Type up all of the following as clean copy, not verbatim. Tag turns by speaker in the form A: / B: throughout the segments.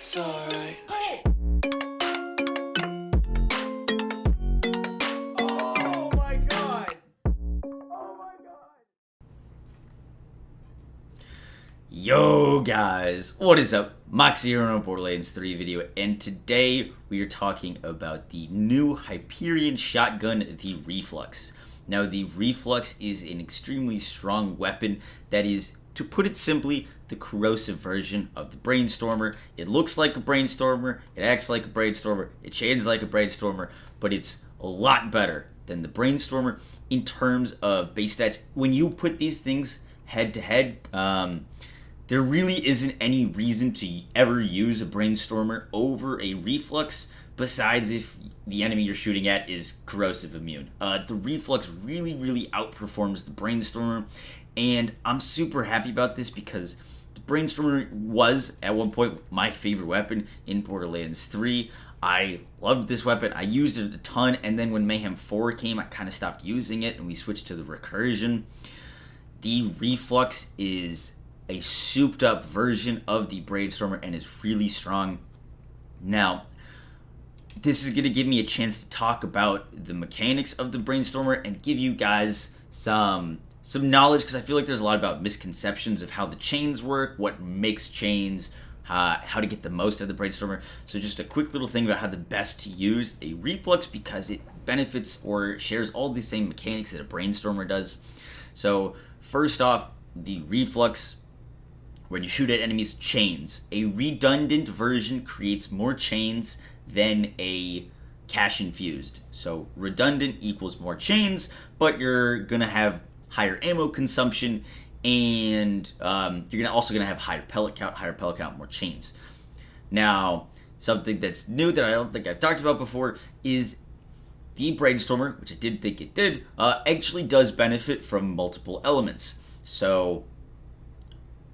A: It's alright.
B: Oh my god! Oh my god!
C: Yo guys, what is up? Moxie here on a Borderlands 3 video, and today we are talking about the new Hyperion shotgun, the Reflux. Now the Reflux is an extremely strong weapon that is, to put it simply, the corrosive version of the Brainstormer. It looks like a Brainstormer, it acts like a Brainstormer, it chains like a Brainstormer, but it's a lot better than the Brainstormer in terms of base stats. When you put these things head to head, there really isn't any reason to ever use a Brainstormer over a Reflux, besides if the enemy you're shooting at is corrosive immune. The Reflux really outperforms the Brainstormer, and I'm super happy about this because the Brainstormer was, at one point, my favorite weapon in Borderlands 3. I loved this weapon, I used it a ton, and then when Mayhem 4 came, I kind of stopped using it, and we switched to the Recursion. The Reflux is a souped up version of the Brainstormer and is really strong. Now, this is going to give me a chance to talk about the mechanics of the Brainstormer and give you guys some knowledge, because I feel like there's a lot about misconceptions of how the chains work, what makes chains, how to get the most out of the Brainstormer. So just a quick little thing about how the best to use a Reflux, because it benefits or shares all the same mechanics that a Brainstormer does. So first off, the Reflux, when you shoot at enemies, chains. A redundant version creates more chains than a cash infused. So redundant equals more chains, but you're gonna have higher ammo consumption, and you're also gonna have higher pellet count, more chains. Now, something that's new that I don't think I've talked about before is the Brainstormer, which I did think it did, actually does benefit from multiple elements. So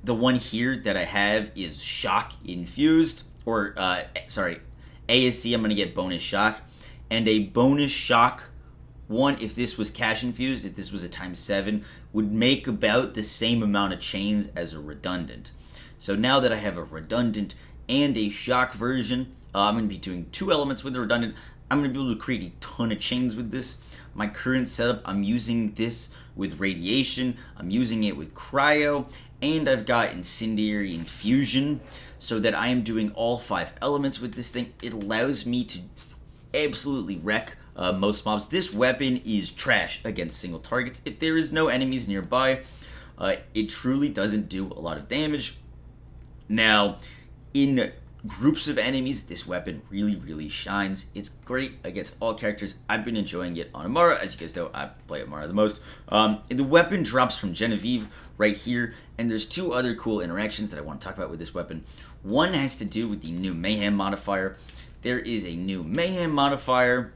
C: the one here that I have is shock infused, or ASC, I'm going to get bonus shock, and a bonus shock one, if this was cash infused, if this was a ×7, would make about the same amount of chains as a redundant. So now that I have a redundant and a shock version, I'm going to be doing two elements with the redundant. I'm going to be able to create a ton of chains with this. My current setup, I'm using this with radiation, I'm using it with cryo, and I've got incendiary infusion, so that I am doing all 5 elements with this thing. It allows me to absolutely wreck most mobs. This weapon is trash against single targets. If there is no enemies nearby, it truly doesn't do a lot of damage. Now, in groups of enemies, this weapon really shines. It's great against all characters. I've been enjoying it on Amara. As you guys know, I play Amara the most. And the weapon drops from Genevieve right here, and there's 2 other cool interactions that I want to talk about with this weapon. One has to do with the new Mayhem modifier. There is a new Mayhem modifier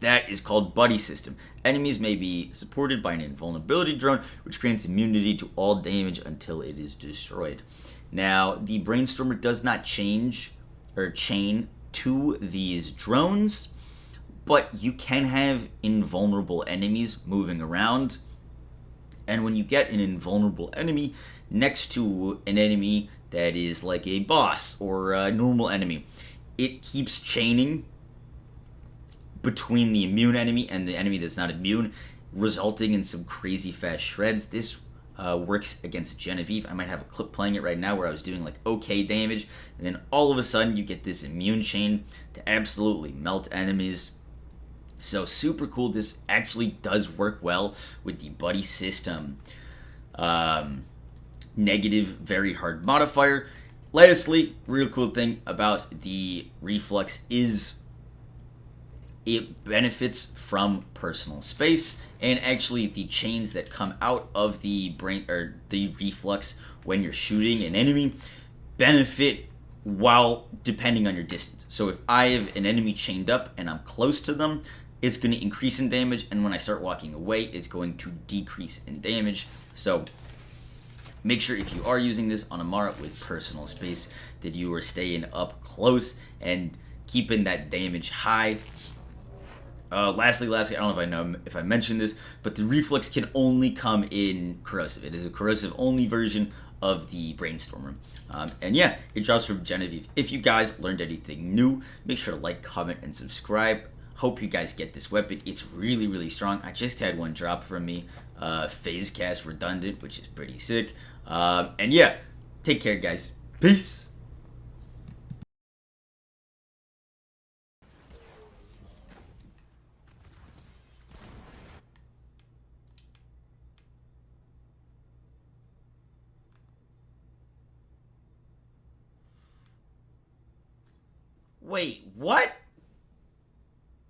C: that is called Buddy System. Enemies may be supported by an invulnerability drone, which grants immunity to all damage until it is destroyed. Now, the Brainstormer does not change or chain to these drones, but you can have invulnerable enemies moving around. And when you get an invulnerable enemy next to an enemy that is like a boss or a normal enemy, it keeps chaining between the immune enemy and the enemy that's not immune, resulting in some crazy fast shreds. This works against Genevieve. I might have a clip playing it right now where I was doing like okay damage, and then all of a sudden you get this immune chain to absolutely melt enemies. So super cool. This actually does work well with the Buddy System negative very hard modifier. Lastly, real cool thing about the Reflux is it benefits from personal space, and actually the chains that come out of the Reflux when you're shooting an enemy benefit while depending on your distance. So if I have an enemy chained up and I'm close to them, it's going to increase in damage, and when I start walking away, it's going to decrease in damage. So make sure if you are using this on Amara with personal space that you are staying up close and keeping that damage high. Lastly, I don't know if I mentioned this, but the Reflux can only come in Corrosive. It is a Corrosive only version of the Brainstormer. And yeah, it drops from Genevieve. If you guys learned anything new, make sure to like, comment, and subscribe. Hope you guys get this weapon. It's really, really strong. I just had one drop from me. Phase cast redundant, which is pretty sick. And yeah, take care, guys. Peace. Wait, what?